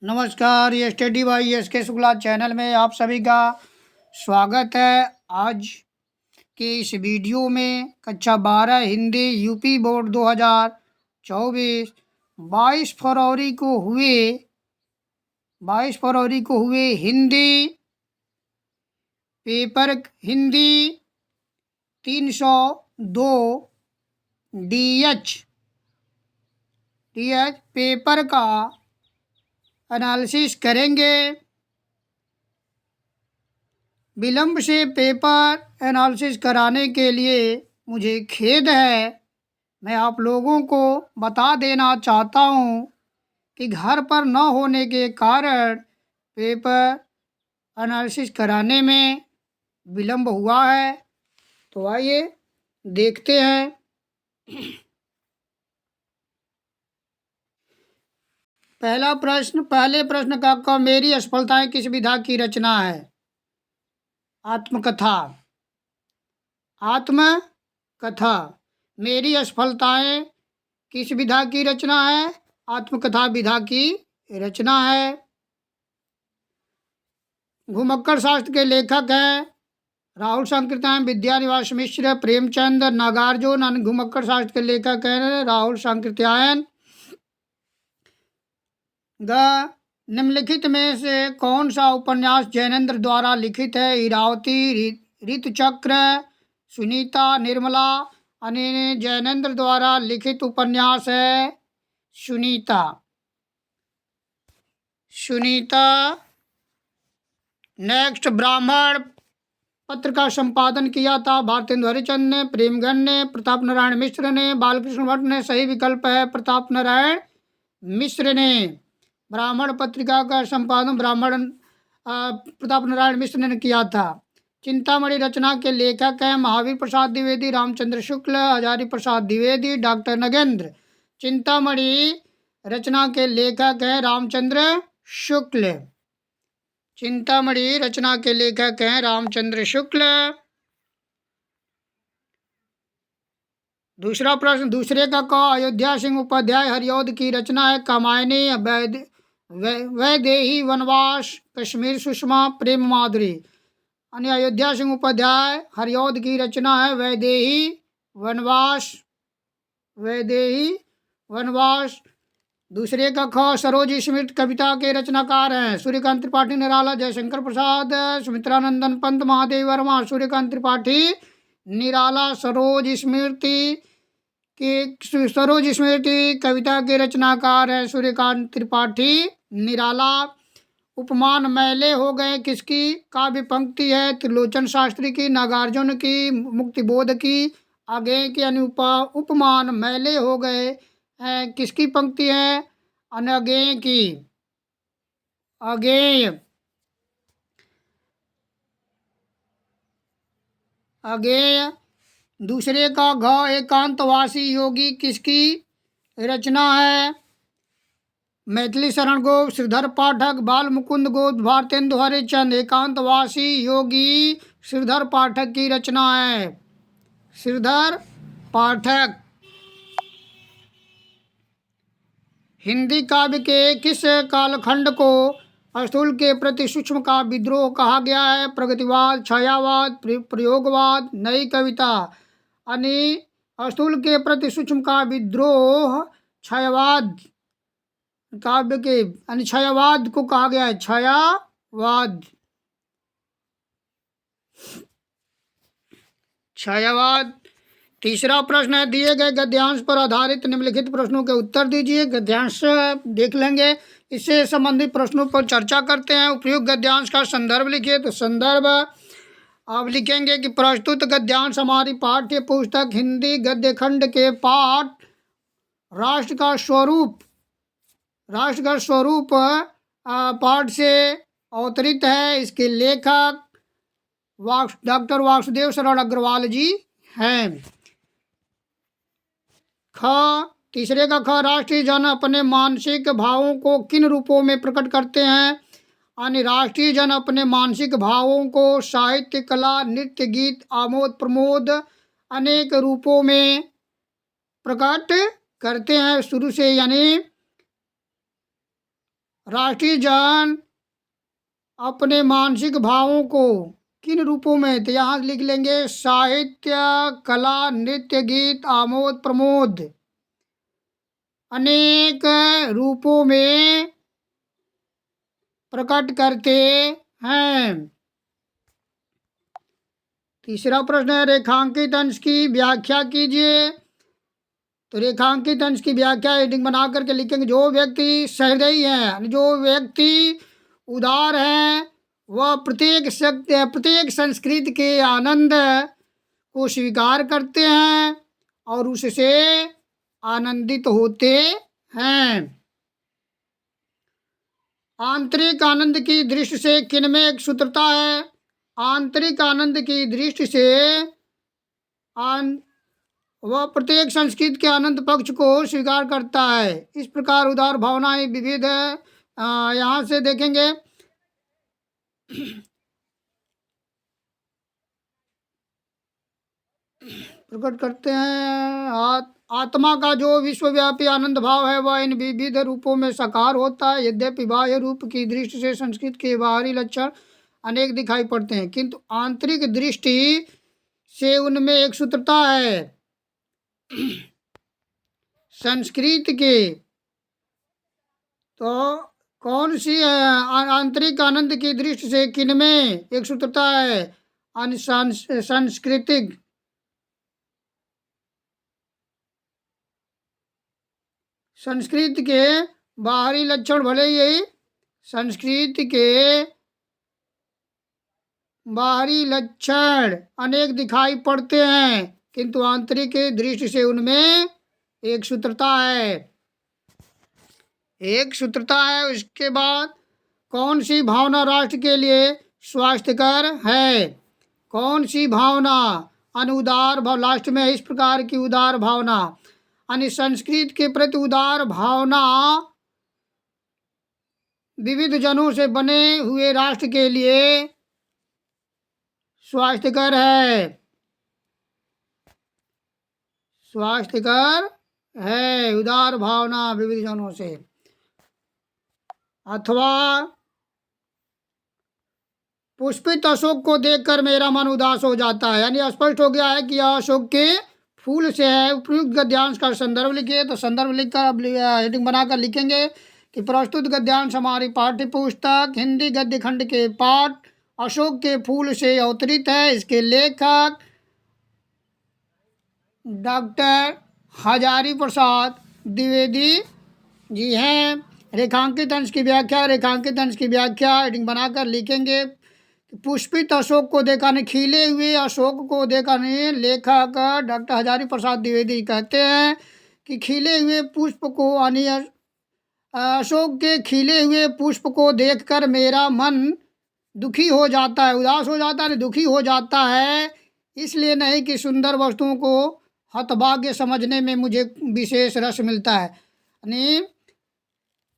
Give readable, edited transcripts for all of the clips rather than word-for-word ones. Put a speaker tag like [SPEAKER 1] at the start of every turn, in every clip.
[SPEAKER 1] नमस्कार, ये study by S के शुक्ला चैनल में आप सभी का स्वागत है। आज के इस वीडियो में कक्षा 12 हिंदी यूपी बोर्ड 2024 22 फरवरी को हुए Hindi paper Hindi 302 DH paper का एनालिसिस करेंगे। विलंब से पेपर एनालिसिस कराने के लिए मुझे खेद है। मैं आप लोगों को बता देना चाहता हूँ कि घर पर न होने के कारण पेपर एनालिसिस कराने में विलंब हुआ है। तो आइए देखते हैं। पहले प्रश्न का मेरी असफलताएं किस विधा की रचना है? आत्मकथा। आत्मकथा। मेरी असफलताएं किस विधा की रचना है? आत्मकथा विधा की रचना है। घुमक्कड़ शास्त्र के लेखक हैं राहुल सांकृत्यायन, विद्यानिवास मिश्र, प्रेमचंद, नागार्जुन। घुमक्कड़ शास्त्र के लेखक हैं राहुल सांकृत्यायन। निम्नलिखित में से कौन सा उपन्यास जैनेन्द्र द्वारा लिखित है? इरावती, ऋतुचक्र, सुनीता, निर्मला। जैनेन्द्र द्वारा लिखित उपन्यास है सुनीता। नेक्स्ट, ब्राह्मण पत्र का संपादन किया था भारतेंदु हरिचंद ने, प्रेमगन ने, प्रताप नारायण मिश्र ने, बालकृष्ण भट्ट ने। सही विकल्प है प्रताप नारायण मिश्र ने। ब्राह्मण पत्रिका का संपादन प्रताप नारायण मिश्र ने किया था। चिंतामणि रचना के लेखक हैं महावीर प्रसाद द्विवेदी, रामचंद्र शुक्ल, हजारी प्रसाद द्विवेदी, डॉक्टर नगेंद्र। चिंतामणि रचना के लेखक हैं रामचंद्र शुक्ल। चिंतामणि रचना के लेखक हैं रामचंद्र शुक्ल। दूसरा प्रश्न, दूसरे का अयोध्या सिंह उपाध्याय हरिऔध की रचना है कामायनी, वैदेही, वनवास, कश्मीर सुषमा, प्रेम माधुरी। अयोध्या सिंह उपाध्याय हरिऔध की रचना है वैदेही वनवास। दूसरे का सरोज स्मृति कविता के रचनाकार हैं सूर्यकांत त्रिपाठी, निराला, जयशंकर प्रसाद, सुमित्रानंदन पंत, महादेव वर्मा। सूर्यकांत त्रिपाठी, निराला। सरोज स्मृति कविता के रचनाकार है सूर्यकांत त्रिपाठी, निराला। उपमान मैले हो गए किसकी काव्य पंक्ति है? त्रिलोचन शास्त्री की, नागार्जुन की, मुक्तिबोध की। आगे की उपमान मैले हो गए किसकी पंक्ति है? अनगेय की। अगेय। दूसरे का एकांतवासी योगी किसकी रचना है? मैथिली शरण गुप्त, श्रीधर पाठक, बाल मुकुंद गुप्त, भारतेंदु हरिचंद। एकांतवासी योगी श्रीधर पाठक की रचना है। श्रीधर पाठक। हिंदी काव्य के किस कालखंड को स्थूल के प्रति सूक्ष्म का विद्रोह कहा गया है? प्रगतिवाद, छायावाद, प्रयोगवाद, नई कविता। स्थूल के प्रति सूक्ष्म का विद्रोह छायावाद काव्य के छायावाद को कहा गया है। छायावाद। तीसरा प्रश्न है, दिए गए गद्यांश पर आधारित निम्नलिखित प्रश्नों के उत्तर दीजिए। गद्यांश देख लेंगे, इससे संबंधित प्रश्नों पर चर्चा करते हैं। उपयुक्त गद्यांश का संदर्भ लिखिए। तो संदर्भ आप लिखेंगे कि प्रस्तुत गद्यांश हमारी पाठ्य पुस्तक हिंदी गद्य खंड के पाठ राष्ट्र का स्वरूप पाठ से अवतरित है। इसके लेखक डॉक्टर वासुदेव शरण अग्रवाल जी हैं। तीसरे का राष्ट्रीय जन अपने मानसिक भावों को किन रूपों में प्रकट करते हैं? राष्ट्रीय जन अपने मानसिक भावों को साहित्य, कला, नृत्य, गीत, आमोद प्रमोद अनेक रूपों में प्रकट करते हैं। शुरू से राष्ट्रीय जन अपने मानसिक भावों को किन रूपों में, तो यहाँ लिख लेंगे साहित्य, कला, नृत्य, गीत, आमोद प्रमोद, अनेक रूपों में प्रकट करते हैं। तीसरा प्रश्न है रेखांकित अंश की व्याख्या कीजिए। तो रेखांकित अंश की व्याख्या हेडिंग बना करके लिखेंगे जो व्यक्ति सहृदयी हैं, जो व्यक्ति उदार हैं, वह प्रत्येक संस्कृति के आनंद को स्वीकार करते हैं और उससे आनंदित होते हैं। आंतरिक आनंद की दृष्टि से किनमें एक सूत्रता है? आंतरिक आनंद की दृष्टि से वह प्रत्येक संस्कृति के आनंद पक्ष को स्वीकार करता है। इस प्रकार उदार भावनाएं विविध है। यहाँ से देखेंगे प्रकट करते हैं आत्मा का जो विश्वव्यापी आनंद भाव है वह इन विविध रूपों में साकार होता है। यद्यपि बाह्य रूप की दृष्टि से संस्कृत के बाहरी लक्षण अनेक दिखाई पड़ते हैं, किंतु आंतरिक दृष्टि से उनमें एक सूत्रता है। संस्कृत के तो कौन सी आंतरिक आनंद की दृष्टि से किनमें एक सूत्रता है? सांस्कृतिक संस्कृत के बाहरी लक्षण भले ही संस्कृत के बाहरी लक्षण अनेक दिखाई पड़ते हैं, किंतु आंतरिक दृष्टि से उनमें एक सूत्रता है। एक सूत्रता है। उसके बाद कौन सी भावना राष्ट्र के लिए स्वास्थ्यकर है? कौन सी भावना? अनुदार भाव लास्ट में इस प्रकार की उदार भावना, यानी संस्कृत के प्रति उदार भावना विविध जनों से बने हुए राष्ट्र के लिए स्वास्थ्यकर है। स्वास्थ्यकर है उदार भावना विविध जनों से। अथवा पुष्पित अशोक को देखकर मेरा मन उदास हो जाता है, यानी स्पष्ट हो गया है कि यह अशोक के फूल से है। उपयुक्त गद्यांश का संदर्भ लिखिए। तो संदर्भ लिखकर अब हेडिंग बनाकर लिखेंगे कि प्रस्तुत गद्यांश हमारी पाठ्य पुस्तक हिंदी गद्य खंड के पाठ अशोक के फूल से अवतरित है। इसके लेखक डॉक्टर हजारी प्रसाद द्विवेदी जी हैं। रेखांकित अंश की व्याख्या। रेखांकित अंश की व्याख्या हेडिंग बनाकर लिखेंगे। पुष्पित अशोक को देखा नहीं, खिले हुए अशोक को देखा नहीं। लेखक डॉक्टर हजारी प्रसाद द्विवेदी कहते हैं कि खिले हुए पुष्प को यानी अशोक के खिले हुए पुष्प को देखकर मेरा मन दुखी हो जाता है, उदास हो जाता है, दुखी हो जाता है। इसलिए नहीं कि सुंदर वस्तुओं को हतभाग्य समझने में मुझे विशेष रस मिलता है। यानी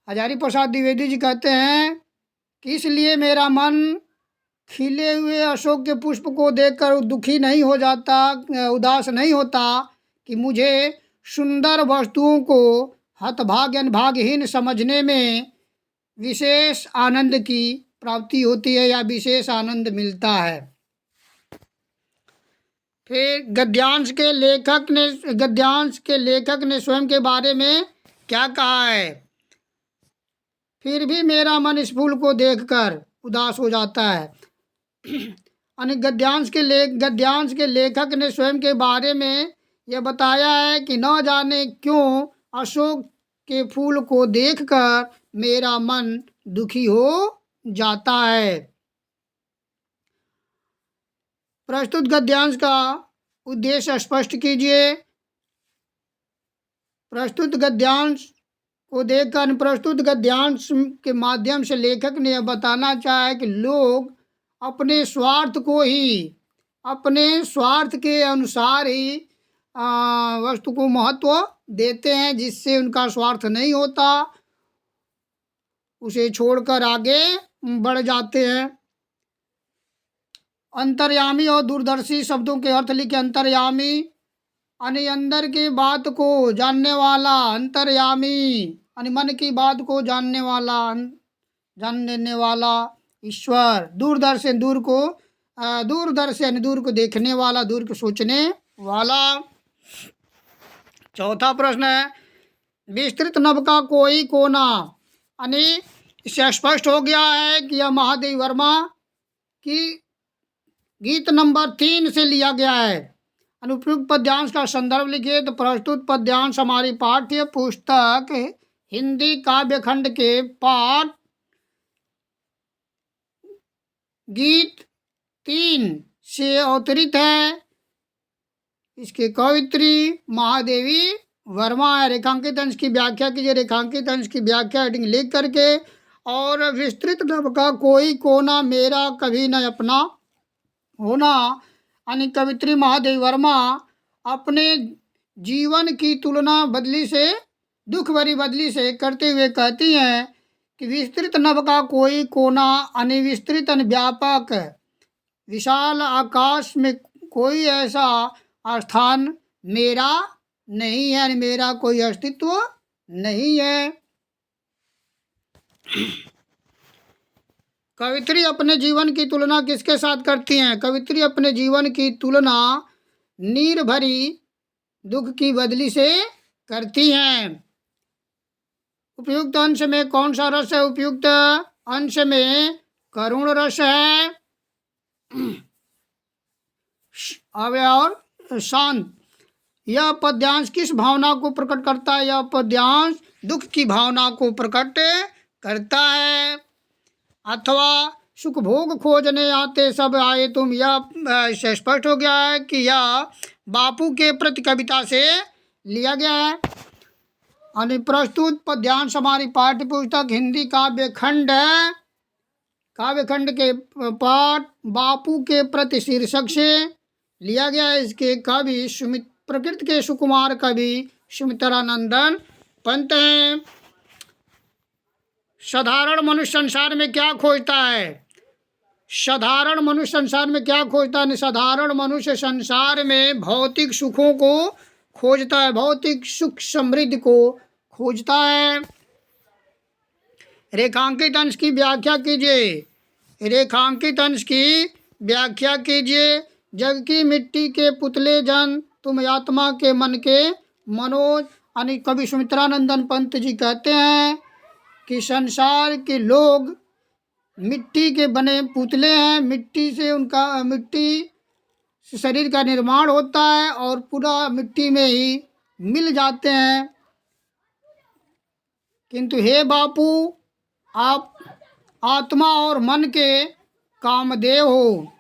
[SPEAKER 1] हजारी प्रसाद द्विवेदी जी कहते हैं कि इसलिए मेरा मन खिले हुए अशोक के पुष्प को देखकर दुखी नहीं हो जाता, उदास नहीं होता, कि मुझे सुंदर वस्तुओं को हतभाग्य भाग्यहीन समझने में विशेष आनंद की प्राप्ति होती है या विशेष आनंद मिलता है। फिर गद्यांश के लेखक ने स्वयं के बारे में क्या कहा है? फिर भी मेरा मन इस फूल को देखकर उदास हो जाता है। गद्यांश के लेखक ने स्वयं के बारे में यह बताया है कि न जाने क्यों अशोक के फूल को देखकर मेरा मन दुखी हो जाता है। प्रस्तुत गद्यांश का उद्देश्य स्पष्ट कीजिए। प्रस्तुत गद्यांश के माध्यम से लेखक ने यह बताना चाहा है कि लोग अपने स्वार्थ के अनुसार ही वस्तु को महत्व देते हैं, जिससे उनका स्वार्थ नहीं होता, उसे छोड़कर आगे बढ़ जाते हैं। अंतर्यामी और दूरदर्शी शब्दों के अर्थ लिखे। अंतर्यामी यानी अंदर की बात को जानने वाला, अंतर्यामी यानी मन की बात को जानने वाला, जान देने वाला ईश्वर, दूरदर्शन दूरदर्शन यानी दूर को देखने वाला, दूर को सोचने वाला। चौथा प्रश्न है विस्तृत नभ का कोई कोना, यानी इससे स्पष्ट हो गया है कि यह महादेवी वर्मा की गीत नंबर 3 से लिया गया है। अनुपयुक्त पद्यांश का संदर्भ लिखिए। तो प्रस्तुत पद्यांश हमारी पाठ्य पुस्तक हिंदी काव्यखंड के पाठ गीत 3 से अवतरित है। इसके कवित्री महादेवी वर्मा है। रेखांकित अंश की व्याख्या कीजिए। रेखांकित अंश की व्याख्या हेडिंग लिख करके, और विस्तृत नभ का कोई कोना मेरा कभी न अपना होना, यानी कवित्री महादेवी वर्मा अपने जीवन की तुलना बदली से, दुख भरी बदली से करते हुए कहती हैं कि विस्तृत नभ का कोई कोना, यानी विस्तृत व्यापक विशाल आकाश में कोई ऐसा स्थान मेरा नहीं है, यानी मेरा कोई अस्तित्व नहीं है। कवित्री अपने जीवन की तुलना किसके साथ करती हैं? कवित्री अपने जीवन की तुलना नीर भरी दुख की बदली से करती हैं। उपयुक्त अंश में कौन सा रस है? उपयुक्त अंश में करुण रस है और शांत। यह पद्यांश किस भावना को प्रकट करता है? यह पद्यांश दुख की भावना को प्रकट करता है। अथवा सुख भोग खोजने आते सब आए तुम, यह इससे स्पष्ट हो गया है कि यह बापू के प्रति कविता से लिया गया है। यानी प्रस्तुत पद्यांश हमारी पाठ्य पुस्तक हिंदी काव्यखंड के पाठ बापू के प्रति शीर्षक से लिया गया है। इसके कवि प्रकृति के सुकुमार कवि सुमित्रानंदन पंत हैं। साधारण मनुष्य संसार में क्या खोजता है? साधारण मनुष्य संसार में क्या खोजता है? साधारण मनुष्य संसार में भौतिक सुखों को खोजता है, भौतिक सुख समृद्धि को खोजता है। रेखांकित अंश की व्याख्या कीजिए। रेखांकित अंश की व्याख्या कीजिए। जग की मिट्टी के पुतले जन तुम आत्मा के मन के मनोज, यानी कवि सुमित्रानंदन पंत जी कहते हैं कि संसार के लोग मिट्टी के बने पुतले हैं। मिट्टी से शरीर का निर्माण होता है और पूरा मिट्टी में ही मिल जाते हैं। किंतु हे बापू, आप आत्मा और मन के कामदेव हो।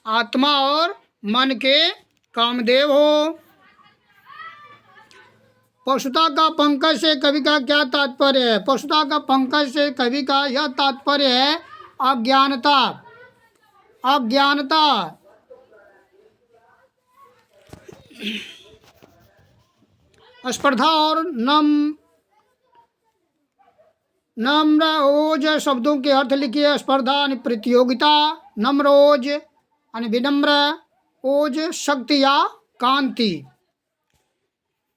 [SPEAKER 1] आत्मा और मन के कामदेव हो। पशुता का पंकज से कवि का क्या तात्पर्य है? पशुता का पंकज से कवि का यह तात्पर्य है अज्ञानता। अज्ञानता स्पर्धा और नम्र ओज शब्दों के अर्थ लिखिए। स्पर्धा यानी प्रतियोगिता, नम्र ओज यानी विनम्र, ओज शक्ति या कांति।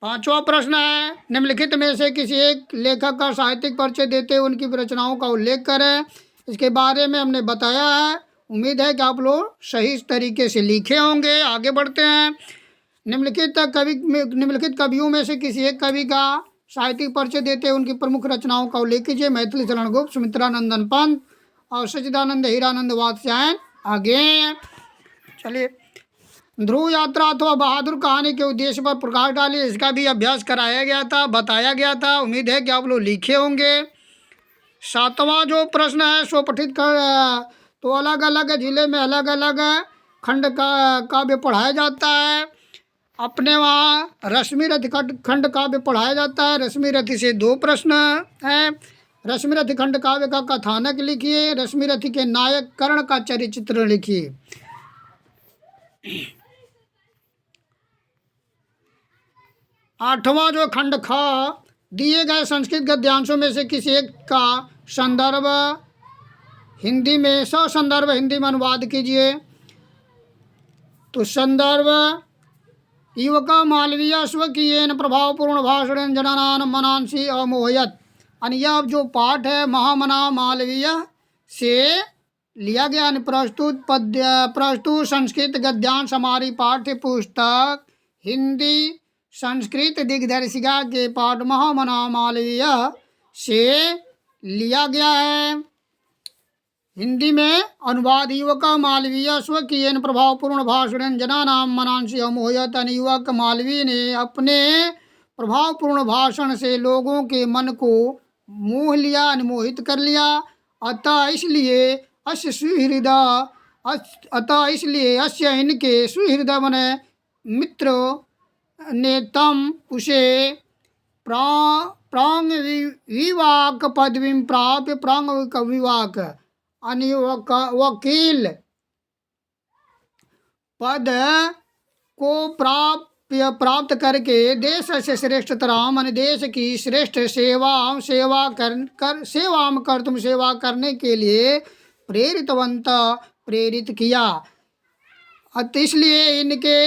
[SPEAKER 1] पांचवा प्रश्न है निम्नलिखित में से किसी एक लेखक का साहित्यिक परिचय देते हुए उनकी रचनाओं का उल्लेख करें। इसके बारे में हमने बताया है। उम्मीद है कि आप लोग सही तरीके से लिखे होंगे। आगे बढ़ते हैं। निम्नलिखित कवियों में से किसी एक कवि का साहित्यिक परिचय देते हुए उनकी प्रमुख रचनाओं का उल्लेख कीजिए। मैथिली शरण गुप्त, सुमित्रानंदन पंत और सच्चिदानंद हीरानंद वात्स्यायन। आगे चलिए। ध्रुव यात्रा अथवा बहादुर कहानी के उद्देश्य पर प्रकाश डालिए। इसका भी अभ्यास कराया गया था, बताया गया था। उम्मीद है कि आप लोग लिखे होंगे। सातवां जो प्रश्न है सो पठित कर। तो अलग अलग जिले में अलग अलग खंड का काव्य पढ़ाया जाता है। अपने वहाँ रश्मि रथी खंड काव्य पढ़ाया जाता है। रश्मि रथी से 2 प्रश्न हैं। रश्मि रथी खंड काव्य का कथानक लिखिए। रश्मि रथी के नायक कर्ण का चरित्र लिखिए। आठवां जो खंड ख, दिए गए संस्कृत गद्यांशों में से किसी एक का संदर्भ हिंदी में ससंदर्भ हिंदी में अनुवाद कीजिए। तो संदर्भ युवका मालवीय स्वकीयेन प्रभावपूर्ण भाषणेन जनानां मनांसि अमोहयत्। और यह जो पाठ है महामना मालवीय से लिया गया। प्रस्तुत संस्कृत गद्यांश हमारी पाठ्य पुस्तक हिंदी संस्कृत दिग्दर्शिका के पाठ महामना मालवीय से लिया गया है। हिंदी में अनुवाद युवक मालवीय स्वकीय प्रभावपूर्ण भाषण जनानाम मनांसी अमोहयत। युवक मालवीय ने अपने प्रभावपूर्ण भाषण से लोगों के मन को मोह लिया, अनुमोहित कर लिया। अतः इसलिए अस्य इनके सुहृदय बने मित्रों ने तम उसे प्रांग विवाक पदवी प्राप्य प्रांग विवाक वकील पद को प्राप्त करके देश से श्रेष्ठतराम देश की श्रेष्ठ सेवा करने के लिए प्रेरित किया। इसलिए इनके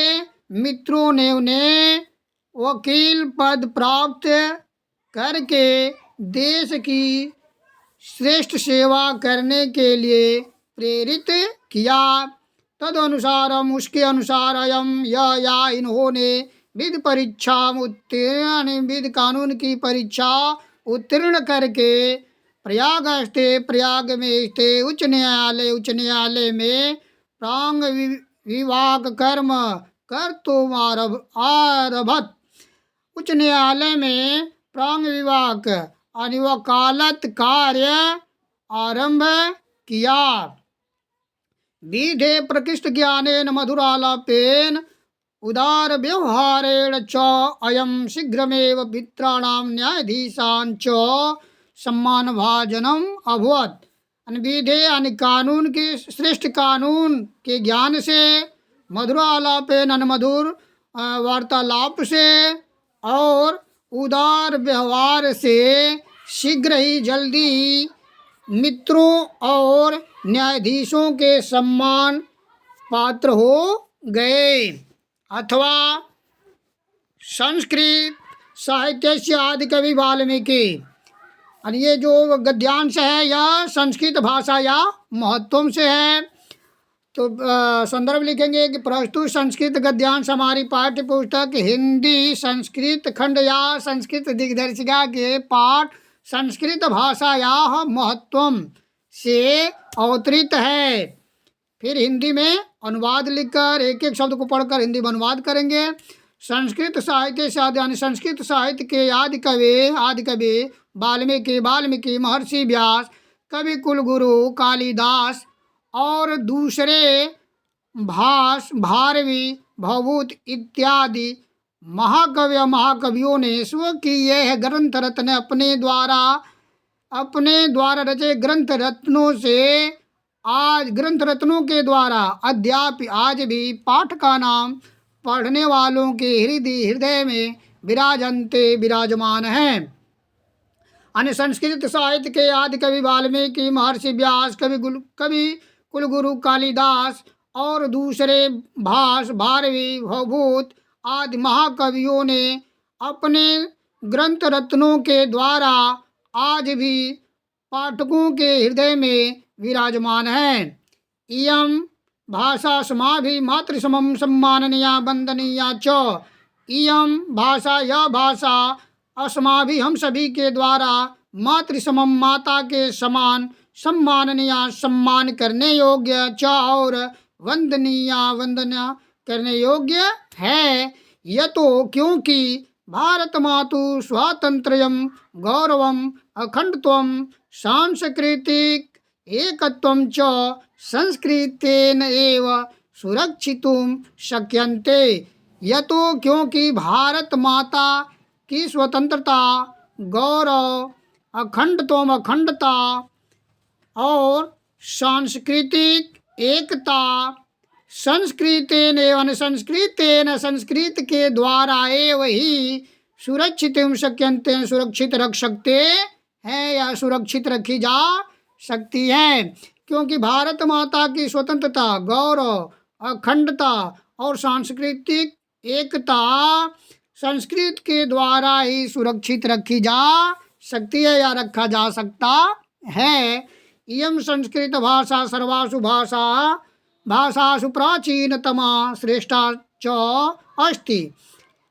[SPEAKER 1] मित्रों ने उन्हें वकील पद प्राप्त करके देश की श्रेष्ठ सेवा करने के लिए प्रेरित किया। तदनुसार उसके अनुसार इन्होंने विध कानून की परीक्षा उत्तीर्ण करके प्रयाग में स्थित उच्च न्यायालय में प्रांग विवाक कर्म कर तुम आरभत। उच्च न्यायालय में प्रांग विवाक वकालत कार्य आरंभ किया। विधे प्रकृष्ट ज्ञानेन मधुरालापेन उदार व्यवहारेण च अयं शीघ्रमेव मित्राणां न्यायाधीशान् च सम्मान भाजनम अभवत्। विधे कानून के श्रेष्ठ कानून के ज्ञान से, मधुरालापेन मधुर वार्तालाप से और उदार व्यवहार से शीघ्र ही जल्दी ही मित्रों और न्यायाधीशों के सम्मान पात्र हो गए। अथवा संस्कृत साहित्य से आदि कवि वाल्मीकि। और ये जो गद्यांश है यह संस्कृत भाषा या महत्व से है। तो संदर्भ लिखेंगे कि प्रस्तुत संस्कृत गद्यांश हमारी पाठ्य पुस्तक हिंदी संस्कृत खंड या संस्कृत दिग्दर्शिका के पाठ संस्कृत भाषा या महत्व से अवतरित है। फिर हिंदी में अनुवाद लिखकर एक एक शब्द को पढ़कर हिंदी में अनुवाद करेंगे। संस्कृत साहित्य से यानी संस्कृत साहित्य के आदि कवि वाल्मीकि महर्षि व्यास, कवि कुलगुरु कालिदास और दूसरे भारवी भवभूत इत्यादि महाकवियों ने स्वकीय ग्रंथ रत्न अपने द्वारा रचे ग्रंथ रत्नों के द्वारा अद्यापि आज भी पाठ का नाम पढ़ने वालों के हृदय में विराजमान हैं। अन्य संस्कृत साहित्य के आदि कवि वाल्मीकि, महर्षि व्यास, कवि कुलगुरु कालिदास और दूसरे भारवी भवभूत आदि महाकवियों ने अपने ग्रंथ रत्नों के द्वारा आज भी पाठकों के हृदय में विराजमान है। इयं भाषा अस्माभिः मातृसमं सम्माननीया वंदनीया च। इयं भाषा यह भाषा अस्माभिः हम सभी के द्वारा मातृसमं माता के समान सम्माननीय सम्मान करने योग्य च और वंदनीय करने योग्य है। यह तो क्योंकि भारत मातु स्वातंत्र्यम गौरवम अखंडत्वम सांस्कृतिक एकत्वम च संस्कृतेन एव सुरक्षितुम शक्यन्ते। यह तो क्योंकि भारत माता की स्वतंत्रता, गौरव, अखंडता और सांस्कृतिक एकता संस्कृत के द्वारा एवं ही सुरक्षित शक्यन्ते सुरक्षित रख सकते हैं या सुरक्षित रखी जा सकती है। क्योंकि भारत माता की स्वतंत्रता, गौरव, अखंडता और सांस्कृतिक एकता संस्कृत के द्वारा ही सुरक्षित रखी जा सकती है या रखा जा सकता है। इयं संस्कृत भाषा सर्वासु भाषासु प्राचीनतमा श्रेष्ठा च अस्ति।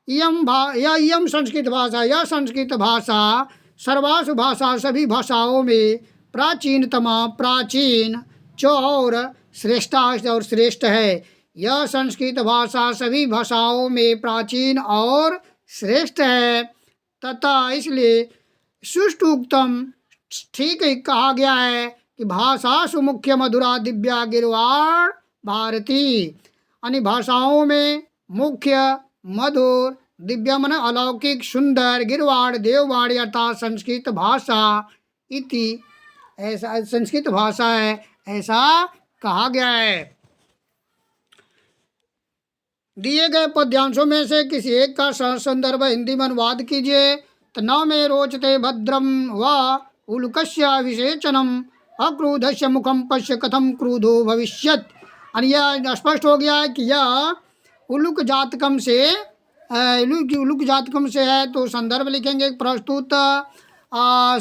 [SPEAKER 1] इयं संस्कृत भाषा, यह संस्कृत भाषा सर्वासु भाषा सभी भाषाओं में प्राचीनतमा प्राचीन च और श्रेष्ठा और श्रेष्ठ है। यह संस्कृत भाषा सभी भाषाओं में प्राचीन और श्रेष्ठ है तथा इसलिए सुष्टुक्तम ठीक ही कहा गया है कि भाषासु मुख्य मधुरा दिव्या गिरवाण भारती। अन्य भाषाओं में मुख्य मधुर दिव्य मन अलौकिक सुंदर गिरवाण देववाणी अर्थात संस्कृत भाषा इति ऐसा संस्कृत भाषा है ऐसा कहा गया है। दिए गए पद्यांशों में से किसी एक का संदर्भ हिंदी में अनुवाद कीजिए। तो न मे रोचते भद्रम व उल्कस्य विशेषणम अक्रोधस्य मुखम पश्य कथम क्रोधो भविष्यत। और यह स्पष्ट हो गया है कि यह उलुक जातकम से है। तो संदर्भ लिखेंगे प्रस्तुत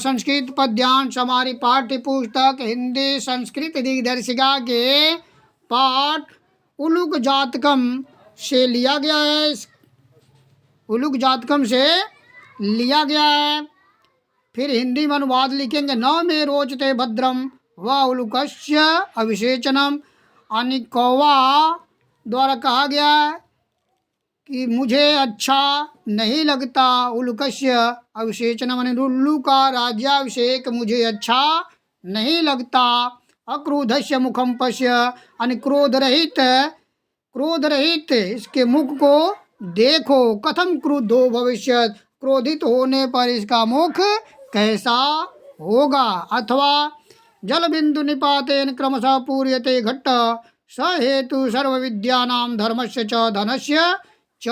[SPEAKER 1] संस्कृत पद्यांश हमारी पाठ्य पुस्तक हिंदी संस्कृत दिग्दर्शिका के पाठ उलुक जातकम से लिया गया है। उलुक जातकम से लिया गया है। फिर हिंदी में अनुवाद लिखेंगे न मे रोचते भद्रम व उलुकस्य अविशेषणम। यानी कौवा द्वारा कहा गया है कि मुझे अच्छा नहीं लगता उल्कस्य अविशेषण माने उल्लू का राज्याभिषेक मुझे अच्छा नहीं लगता। अक्रोधस्य मुखम पश्य यानी क्रोध रहित इसके मुख को देखो। कथम क्रुद्धो भविष्यत क्रोधित होने पर इसका मुख कैसा होगा। अथवा जल बिंदु निपातेन क्रमशः पूर्यते घट्ट स हेतु सर्व विद्यानाम धर्मस्य च धनस्य च।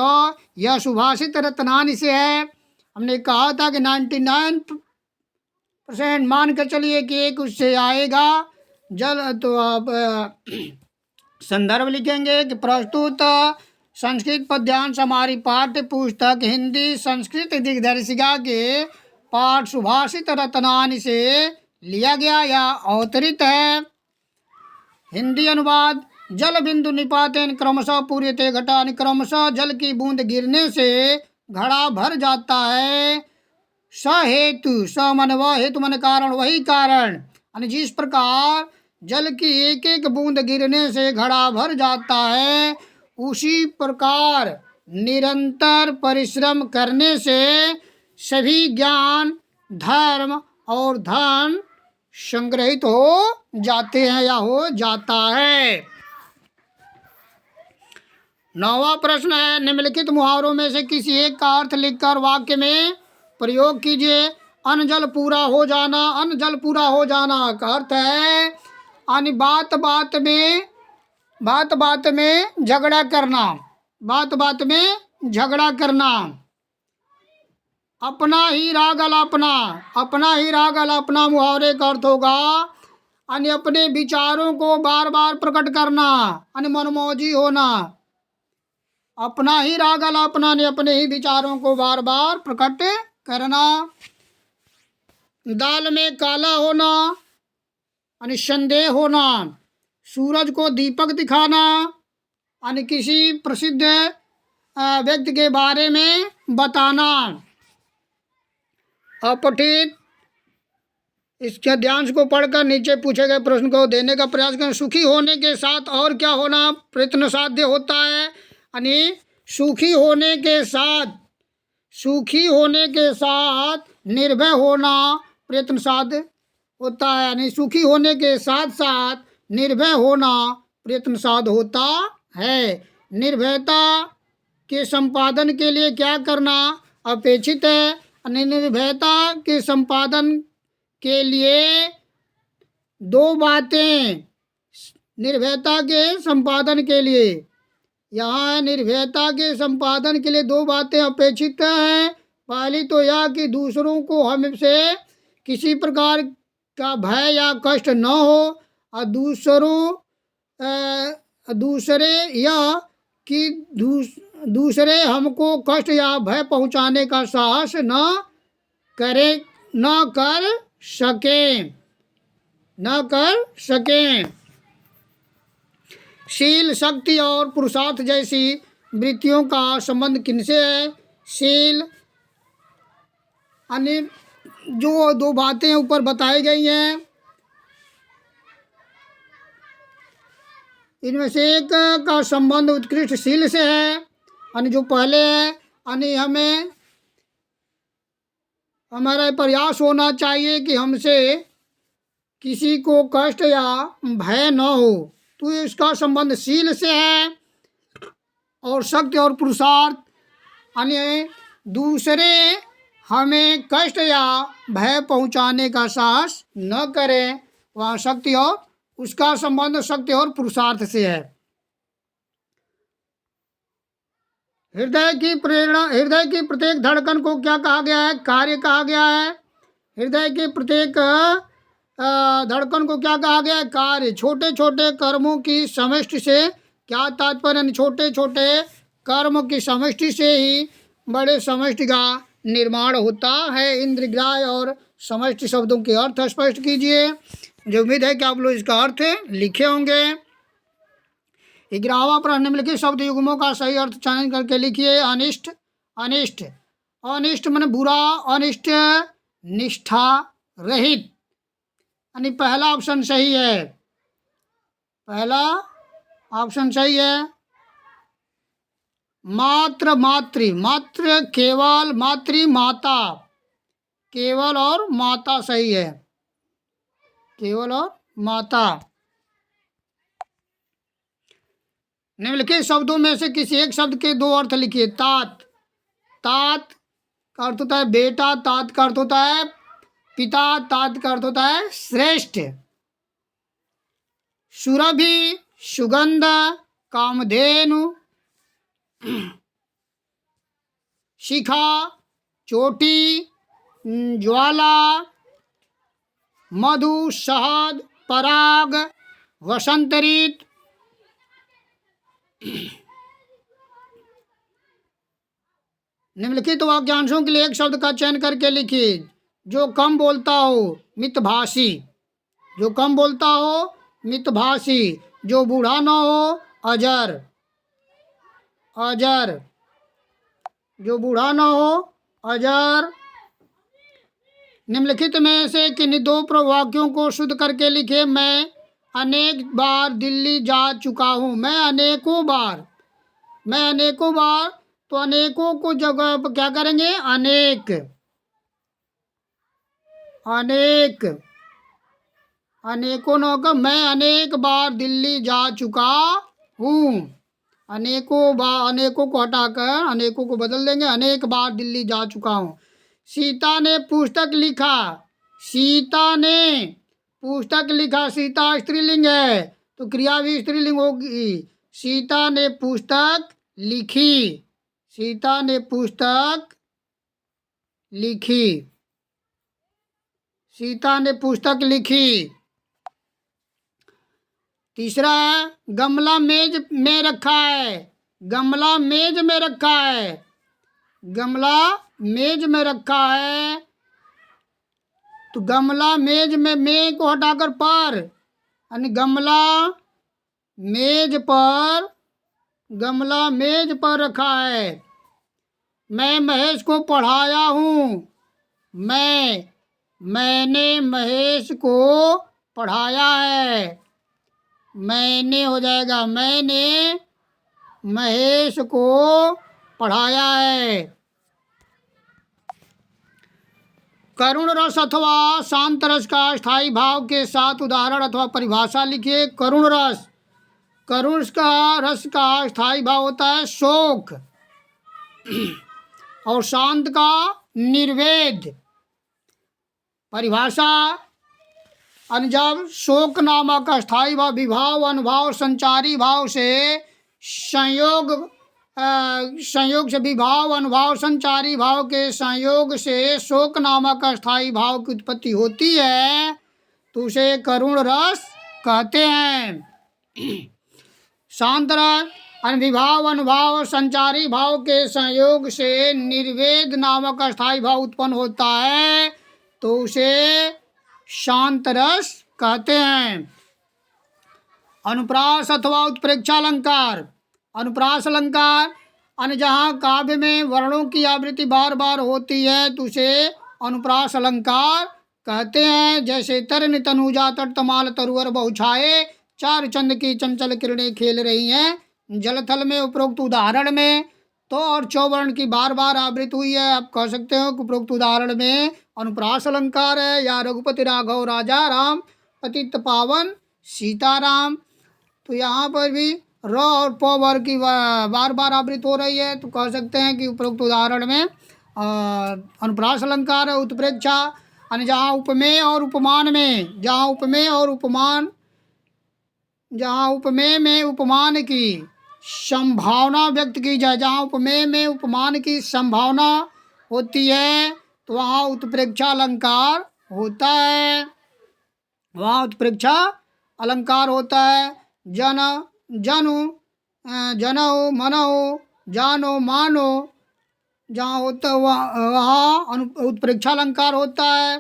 [SPEAKER 1] यह सुभाषित रत्नानि से है। हमने कहा था कि 99% मान कर चलिए कि एक उससे आएगा। जल तो आप संदर्भ लिखेंगे कि प्रस्तुत संस्कृत पद्यांश हमारी पाठ्य पुस्तक हिंदी संस्कृत दिग्दर्शिका के पाठ सुभाषित रत्नानि से लिया गया या अवतरित है। हिंदी अनुवाद जल बिंदु निपातेन क्रमशः पूर्यते घटा। क्रमशः जल की बूंद गिरने से घड़ा भर जाता है। स हेतु स मन व हेतु मन कारण वही कारण। यानी जिस प्रकार जल की एक एक बूंद गिरने से घड़ा भर जाता है उसी प्रकार निरंतर परिश्रम करने से सभी ज्ञान धर्म और धन संग्रहित हो जाते हैं या हो जाता है। 9वां प्रश्न है निम्नलिखित मुहावरों में से किसी एक का अर्थ लिखकर वाक्य में प्रयोग कीजिए। अन्न जल पूरा हो जाना। अन्न जल पूरा हो जाना का अर्थ है यानी बात बात में झगड़ा करना। बात बात में झगड़ा करना। अपना ही राग अलापना। अपना ही राग अलापना मुहावरे का अर्थ होगा यानी अपने विचारों को बार बार प्रकट करना यानी मनमौजी होना। अपना ही राग अलापना ने अपने ही विचारों को बार बार प्रकट करना। दाल में काला होना यानी संदेह होना। सूरज को दीपक दिखाना यानी किसी प्रसिद्ध व्यक्ति के बारे में बताना। अपठित इसके ध्यान को पढ़कर नीचे पूछे गए प्रश्न को देने का प्रयास करें। सुखी होने के साथ और क्या होना प्रयत्न साध्य होता है यानी सुखी होने के साथ निर्भय होना प्रयत्न साध्य होता है। यानी सुखी होने के साथ साथ निर्भय होना प्रयत्न साध्य होता है। निर्भयता के संपादन के लिए क्या करना अपेक्षित है। निर्भयता के संपादन के लिए दो बातें। निर्भयता के संपादन के लिए यहाँ निर्भयता के संपादन के लिए दो बातें अपेक्षित हैं। पहली तो यह कि दूसरों को हमसे किसी प्रकार का भय या कष्ट न हो और दूसरे यह कि दूसरे हमको कष्ट या भय पहुंचाने का साहस न कर सकें, न कर सकें। शील, शक्ति और पुरुषार्थ जैसी वृत्तियों का संबंध किनसे है? शील अन्य जो दो बातें ऊपर बताई गई हैं, इनमें से एक का संबंध उत्कृष्ट शील से है, यानी जो पहले है, यानी हमें हमारा प्रयास होना चाहिए कि हमसे किसी को कष्ट या भय न हो, तो इसका संबंध शील से है। और शक्ति और पुरुषार्थ यानी दूसरे हमें कष्ट या भय पहुंचाने का साहस न करें, वहाँ शक्ति और उसका संबंध शक्ति और पुरुषार्थ से है। हृदय की प्रेरणा, हृदय की प्रत्येक धड़कन को क्या कहा गया है? कार्य कहा गया है। हृदय के प्रत्येक धड़कन को क्या कहा गया है? कार्य। छोटे छोटे कर्मों की समष्टि से क्या तात्पर्य? छोटे छोटे कर्म की समष्टि से ही बड़े समष्टि का निर्माण होता है। इंद्रग्राह्य और समष्टि शब्दों के अर्थ स्पष्ट कीजिए। जो उम्मीद है कि आप लोग इसका अर्थ लिखे होंगे। 11वां प्रश्न, निम्नलिखित शब्द युग्मों का सही अर्थ चयन करके लिखिए। अनिष्ट, अनिष्ट, अनिष्ट माने बुरा, अनिष्ट निष्ठा रहित, यानी पहला ऑप्शन सही है, पहला ऑप्शन सही है। मात्र, मातृ, मात्र केवल, मातृ माता, केवल और माता सही है, केवल और माता। निम्नलिखित शब्दों में से किसी एक शब्द के दो अर्थ लिखिए। तात, तात का अर्थ होता है बेटा, तात का अर्थ होता है पिता, तात का अर्थ होता है श्रेष्ठ। सुरभि, सुगंध, कामधेनु, शिखा, चोटी, ज्वाला, मधु, शहद, पराग, वसंत ऋतु। निम्नलिखित वाक्यांशों के लिए एक शब्द का चयन करके लिखिए। जो कम बोलता हो, मितभाषी, जो कम बोलता हो मितभाषी, जो बूढ़ा न हो अजर, अजर, जो बूढ़ा न हो अजर। निम्नलिखित में से किन्हीं दो वाक्यों को शुद्ध करके लिखे। मैं अनेक बार दिल्ली जा चुका हूँ। मैं अनेकों बार, मैं अनेकों बार, तो अनेकों को जगह पर क्या करेंगे? अनेक, अनेक, अनेकों न होकर मैं अनेक बार दिल्ली जा चुका हूँ। अनेकों बार, अनेकों को हटाकर अनेकों को बदल देंगे। अनेक बार दिल्ली जा चुका हूँ। सीता ने पुस्तक लिखा, सीता ने पुस्तक लिखा, सीता स्त्रीलिंग है तो क्रिया भी स्त्रीलिंग होगी। सीता ने पुस्तक लिखी, सीता ने पुस्तक लिखी, सीता ने पुस्तक लिखी। तीसरा है गमला मेज में रखा है, गमला मेज में रखा है, गमला मेज में रखा है तो गमला मेज में को हटाकर पर, यानी गमला मेज पर, गमला मेज पर रखा है। मैं महेश को पढ़ाया हूँ, मैंने महेश को पढ़ाया है। मैंने हो जाएगा, मैंने महेश को पढ़ाया है। करुण रस अथवा शांत रस का स्थायी भाव के साथ उदाहरण अथवा परिभाषा लिखिए। करुण रस, करुण का रस का स्थायी भाव होता है शोक, और शांत का निर्वेद। परिभाषा, जब शोक नामक स्थायी भाव विभाव, अनुभाव, संचारी भाव से संयोग, संयोग से विभाव, अनुभाव, संचारी भाव के संयोग से शोक नामक स्थायी भाव की उत्पत्ति होती है तो उसे करुण रस कहते हैं। शांत रस विभाव, अनुभाव, संचारी भाव के संयोग से निर्वेद नामक स्थायी भाव उत्पन्न होता है तो उसे शांत रस कहते हैं। अनुप्रास अथवा उत्प्रेक्षालंकार। अनुप्रास अलंकार अन्य जहाँ काव्य में वर्णों की आवृत्ति बार बार होती है तो उसे अनुप्रास अलंकार कहते हैं। जैसे तरन तनुजा तट तमाल तरुअर बहुछाए, चार चंद की चंचल किरणें खेल रही हैं। जलथल में उपरोक्त उदाहरण में तो और चौवर्ण की बार बार आवृत्ति हुई है। आप कह सकते हो कि उपरोक्त उदाहरण में अनुप्रास अलंकार है। या रघुपति राघव राजा राम, पतित पावन सीताराम। तो यहाँ पर भी र और प वर्ग की बार बार आवृत्ति हो रही है तो कह सकते हैं कि उपरोक्त उदाहरण में अनुप्रास अलंकार है। उत्प्रेक्षा यानी जहाँ उपमेय और उपमान में, जहाँ उपमेय में उपमान की संभावना व्यक्त की जाए, जहाँ उपमेय में उपमान की संभावना होती है तो वहाँ उत्प्रेक्षा अलंकार होता है। वहाँ उत्प्रेक्षा अलंकार होता है। जनु जनो मनो जानो मानो जहाँ होता वहाँ उत्प्रेक्षा अलंकार होता है।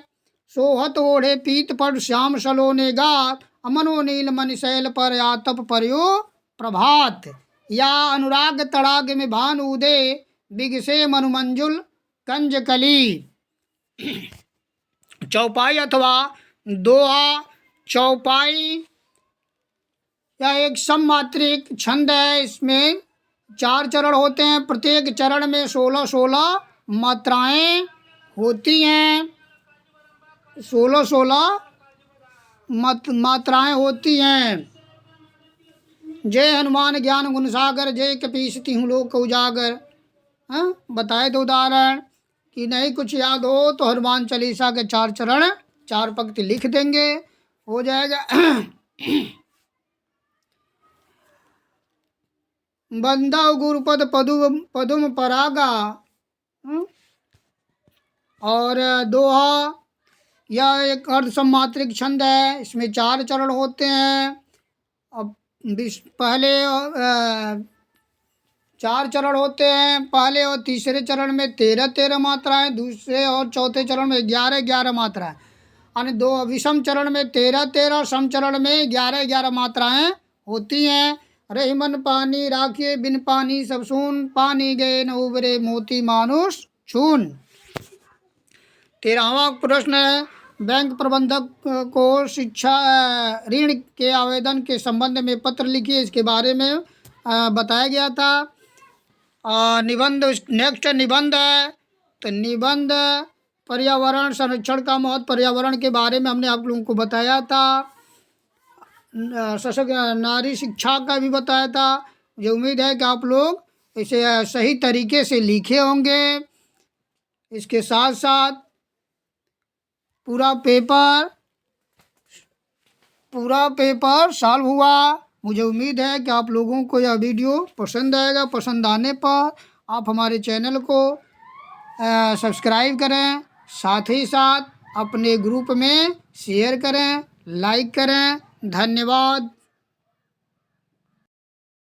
[SPEAKER 1] सोहत ओढ़े पीत पर श्याम सलोने गात, अमनो नील मन शैल पर या तप पर्यो प्रभात। या अनुराग तड़ाग में भानु उदय, बिगसे मनुमंजुल कंजकली। चौपाई अथवा दोहा। चौपाई यह एक सममात्रिक छंद है। इसमें 4 चरण होते हैं। प्रत्येक चरण में 16-16 मात्राएं होती हैं। 16-16 मात्राएं होती हैं। जय हनुमान ज्ञान गुण सागर, जय कपीस तिहुँ लोक उजागर। हाँ, बताए तो उदाहरण कि नहीं कुछ याद हो तो हनुमान चालीसा के 4 चरण 4 पंक्ति लिख देंगे, हो जाएगा। बंदा गुरुपद पदुम परागा। और दोहा यह एक अर्ध सम्मात्रिक छंद है। इसमें 4 चरण होते हैं। अब पहले 4 चरण होते हैं। पहले और तीसरे चरण में 13-13 मात्राएं, दूसरे और चौथे चरण में 11-11 मात्राएं। यानी 2 विषम चरण में 13-13, सम चरण में 11-11 मात्राएं होती हैं। रही मन पानी राखिए बिन पानी सब सून, पानी गए न उबरे मोती मानुष छून। 13वां प्रश्न है, बैंक प्रबंधक को शिक्षा ऋण के आवेदन के संबंध में पत्र लिखिए। इसके बारे में बताया गया था। निबंध नेक्स्ट निबंध है। तो निबंध पर्यावरण संरक्षण का महत्व, पर्यावरण के बारे में हमने आप लोगों को बताया था। सशक्त नारी शिक्षा का भी बताया था। मुझे उम्मीद है कि आप लोग इसे सही तरीके से लिखे होंगे। इसके साथ साथ पूरा पेपर सॉल्व हुआ। मुझे उम्मीद है कि आप लोगों को यह वीडियो पसंद आएगा। पसंद आने पर आप हमारे चैनल को सब्सक्राइब करें, साथ ही साथ अपने ग्रुप में शेयर करें, लाइक करें। धन्यवाद।